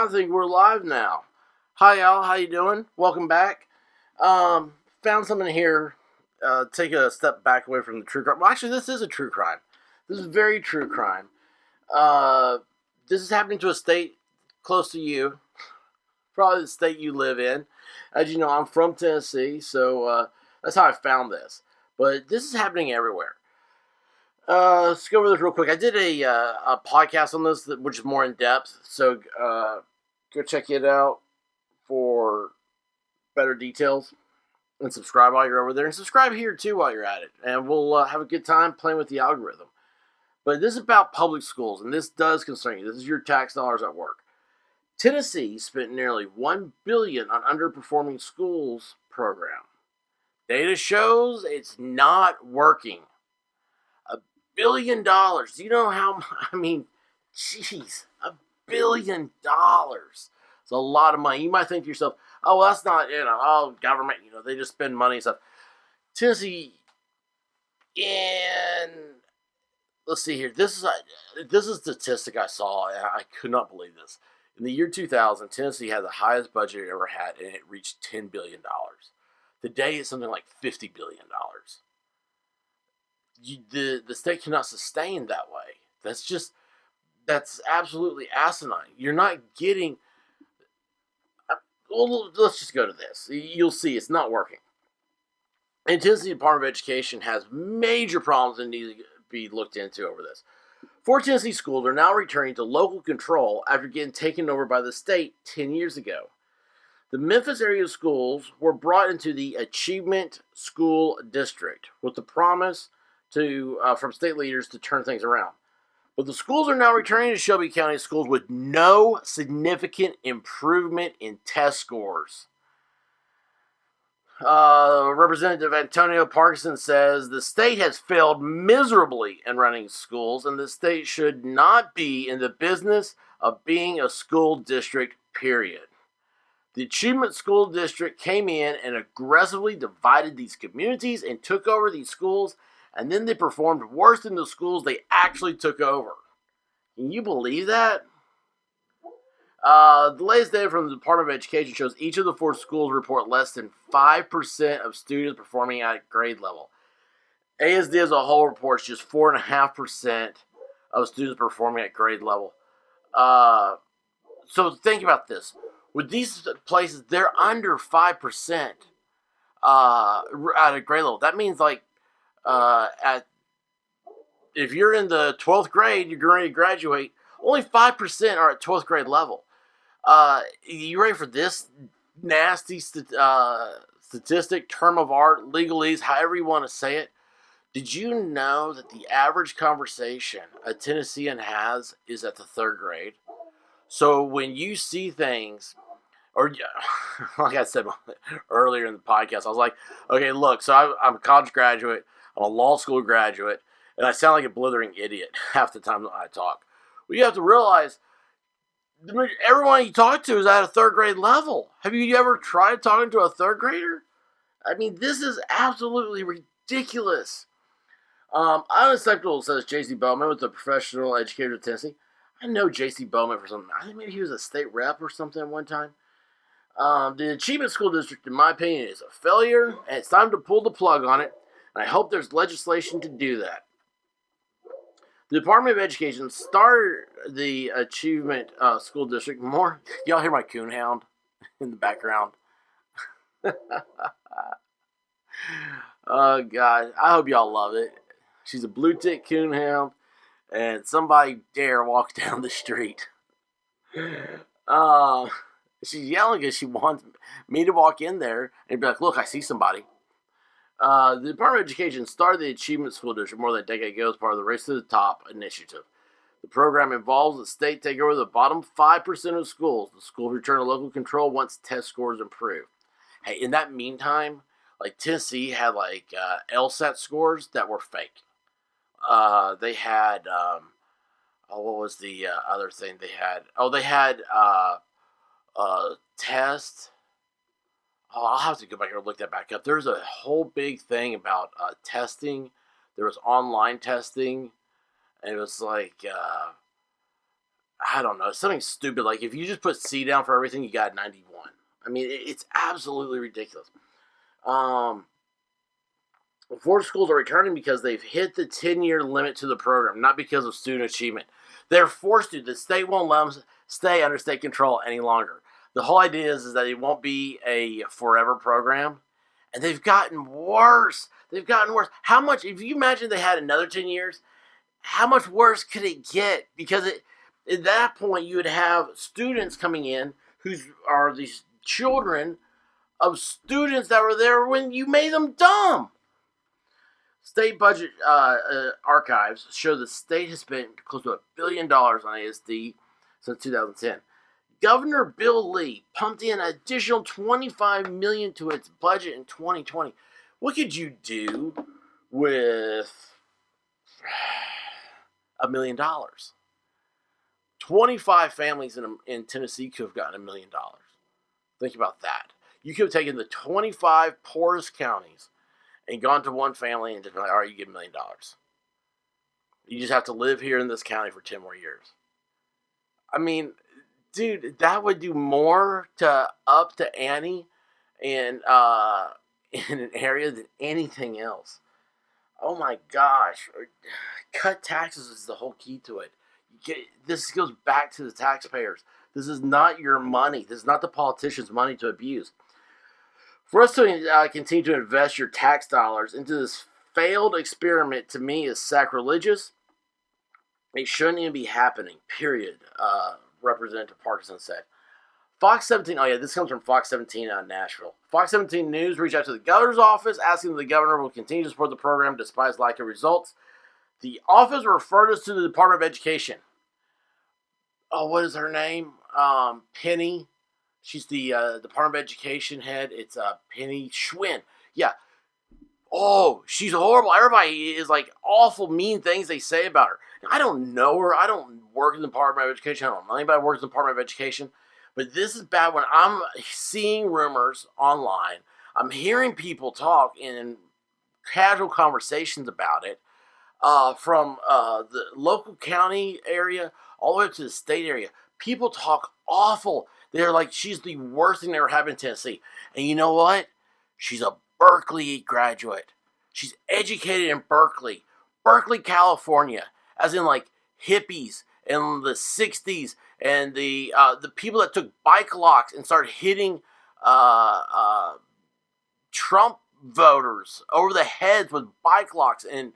I think we're live now. Hi, y'all. How you doing? Welcome back. Found something here. Take a step back away from the true crime. Well, actually, this is a true crime. This is very true crime. This is happening to a state close to you. Probably the state you live in. As you know, I'm from Tennessee, so that's how I found this. But this is happening everywhere. Let's go over this real quick. I did a podcast on this, which is more in depth. So go check it out for better details. And subscribe while you're over there. And subscribe here, too, while you're at it. And we'll have a good time playing with the algorithm. But this is about public schools, and this does concern you. This is your tax dollars at work. Tennessee spent nearly $1 billion on underperforming schools program. Data shows it's not working. $1 billion. Do you know how? Jeez, $1 billion. It's a lot of money. You might think to yourself, "Oh, well, that's not government. They just spend money and stuff." Tennessee, and let's see here. This is a statistic I saw, and I could not believe this. In the year 2000, Tennessee had the highest budget it ever had, and it reached $10 billion. Today, it's something like $50 billion. The state cannot sustain that way. That's absolutely asinine. You're not getting. Well, let's just go to this. You'll see it's not working. And Tennessee Department of Education has major problems that need to be looked into over this. 4 Tennessee schools are now returning to local control after getting taken over by the state 10 years ago. The Memphis area schools were brought into the Achievement School District with the promise from state leaders to turn things around. But the schools are now returning to Shelby County Schools with no significant improvement in test scores. Representative Antonio Parkinson says the state has failed miserably in running schools, and the state should not be in the business of being a school district, period. The Achievement School District came in and aggressively divided these communities and took over these schools, and then they performed worse than the schools they actually took over. Can you believe that? The latest data from the Department of Education shows each of the 4 schools report less than 5% of students performing at grade level. ASD as a whole reports just 4.5% of students performing at grade level. So think about this. With these places, they're under 5% at a grade level. That means if you're in the 12th grade, you're going to graduate, only 5% are at 12th grade level. You ready for this nasty statistic, term of art, legalese, however you want to say it? Did you know that the average conversation a Tennessean has is at the 3rd grade? So when you see things, or like I said earlier in the podcast, I was like, okay, look, so I'm a college graduate, I'm a law school graduate, and I sound like a blithering idiot half the time that I talk. Well, you have to realize everyone you talk to is at a 3rd grade level. Have you ever tried talking to a 3rd grader? This is absolutely ridiculous. Unacceptable, says J.C. Bowman with the Professional Educator of Tennessee. I know J.C. Bowman for something. I think maybe he was a state rep or something at one time. The Achievement School District, in my opinion, is a failure, and it's time to pull the plug on it. And I hope there's legislation to do that. The Department of Education started the Achievement School District more. Y'all hear my coonhound in the background? Oh, God. I hope y'all love it. She's a blue tick coonhound, and somebody dare walk down the street. She's yelling because she wants me to walk in there and be like, "Look, I see somebody." The Department of Education started the Achievement School District more than a decade ago as part of the Race to the Top initiative. The program involves the state taking over the bottom 5% of schools. The schools return to local control once test scores improve. Hey, in that meantime, Tennessee had LSAT scores that were fake. They had what was the other thing they had? Oh, they had tests. Oh, I'll have to go back here and look that back up. There's a whole big thing about testing. There was online testing, and it was I don't know, something stupid. Like if you just put C down for everything, you got 91. I mean, it's absolutely ridiculous. Four schools are returning because they've hit the 10-year limit to the program, not because of student achievement. They're forced to. The state won't let them stay under state control any longer. The whole idea is that it won't be a forever program. And they've gotten worse. They've gotten worse. How much, if you imagine they had another 10 years, how much worse could it get? Because at that point, you would have students coming in who are these children of students that were there when you made them dumb. State budget archives show the state has spent close to $1 billion on ASD since 2010. Governor Bill Lee pumped in an additional $25 million to its budget in 2020. What could you do with $1 million? 25 families in Tennessee could have gotten $1 million. Think about that. You could have taken the 25 poorest counties and gone to one family and just been like, all right, you get $1 million. You just have to live here in this county for 10 more years. I mean, dude, that would do more to up to ante in an area than anything else. Oh my gosh. Cut taxes is the whole key to it. This goes back to the taxpayers. This is not your money. This is not the politicians' money to abuse. For us to continue to invest your tax dollars into this failed experiment, to me, is sacrilegious. It shouldn't even be happening, period, Representative Parkinson said. Fox 17, oh yeah, this comes from Fox 17 out of Nashville. Fox 17 News reached out to the governor's office asking if the governor will continue to support the program despite its lack of results. The office referred us to the Department of Education. Oh, what is her name? Penny. She's the Department of Education head. It's Penny Schwinn. Yeah. Oh, she's horrible. Everybody is like awful, mean things they say about her. I don't know her. I don't work in the Department of Education. I don't know anybody who works in the Department of Education. But this is bad when I'm seeing rumors online. I'm hearing people talk in casual conversations about it from the local county area all the way up to the state area. People talk awful. They're like, she's the worst thing that ever happened in Tennessee. And you know what? She's a Berkeley graduate. She's educated in Berkeley, California, as in like hippies in the 60s and the people that took bike locks and started hitting Trump voters over the heads with bike locks and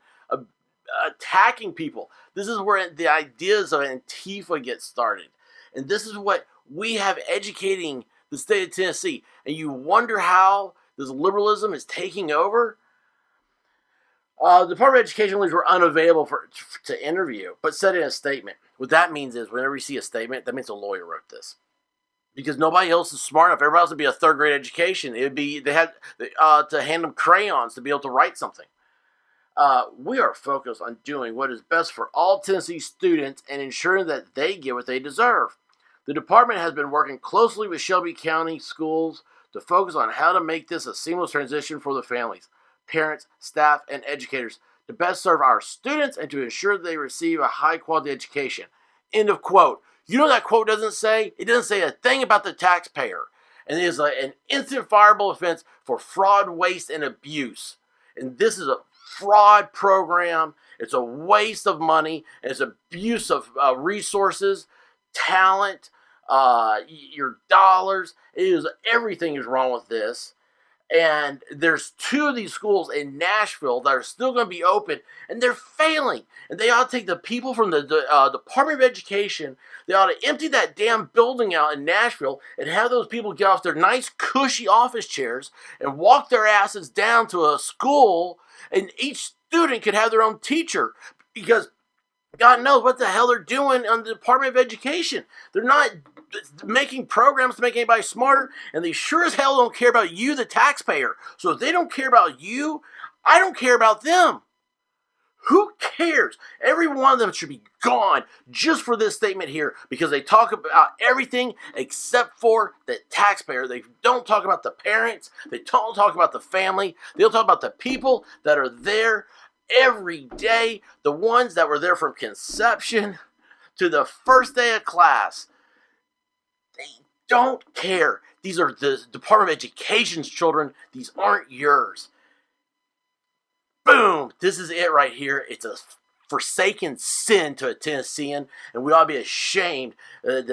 attacking people. This is where the ideas of Antifa get started. And this is what we have educating the state of Tennessee. And you wonder how this liberalism is taking over? The Department of Education leaders were unavailable to interview, but said in a statement. What that means is whenever you see a statement, that means a lawyer wrote this. Because nobody else is smart enough. Everybody else would be a third grade education. It would be, they had to hand them crayons to be able to write something. We are focused on doing what is best for all Tennessee students and ensuring that they get what they deserve. The department has been working closely with Shelby County Schools to focus on how to make this a seamless transition for the families, parents, staff, and educators to best serve our students and to ensure they receive a high-quality education. End of quote. You know what that quote doesn't say? It doesn't say a thing about the taxpayer. And it is an instant fireable offense for fraud, waste, and abuse. And this is a fraud program. It's a waste of money. It's abuse of resources, talent, your dollars. Everything is wrong with this. And there's 2 of these schools in Nashville that are still going to be open, and they're failing. And they ought to take the people from the Department of Education. They ought to empty that damn building out in Nashville and have those people get off their nice, cushy office chairs and walk their asses down to a school, and each student could have their own teacher, because God knows what the hell they're doing on the Department of Education. They're not making programs to make anybody smarter, and they sure as hell don't care about you, the taxpayer. So if they don't care about you, I don't care about them. Who cares? Every one of them should be gone just for this statement here, because they talk about everything except for the taxpayer. They don't talk about the parents. They don't talk about the family. They don't talk about the people that are there every day, the ones that were there from conception, to the first day of class. They don't care. These are the Department of Education's children. These aren't yours. Boom! This is it right here. It's a forsaken sin to a Tennessean, and we ought to be ashamed that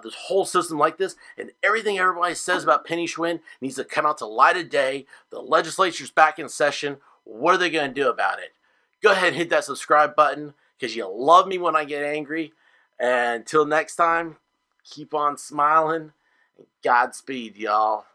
this whole system like this, and everything everybody says about Penny Schwinn needs to come out to light of day. The legislature's back in session. What are they going to do about it? Go ahead and hit that subscribe button, because you love me when I get angry. And until next time, keep on smiling, and Godspeed, y'all.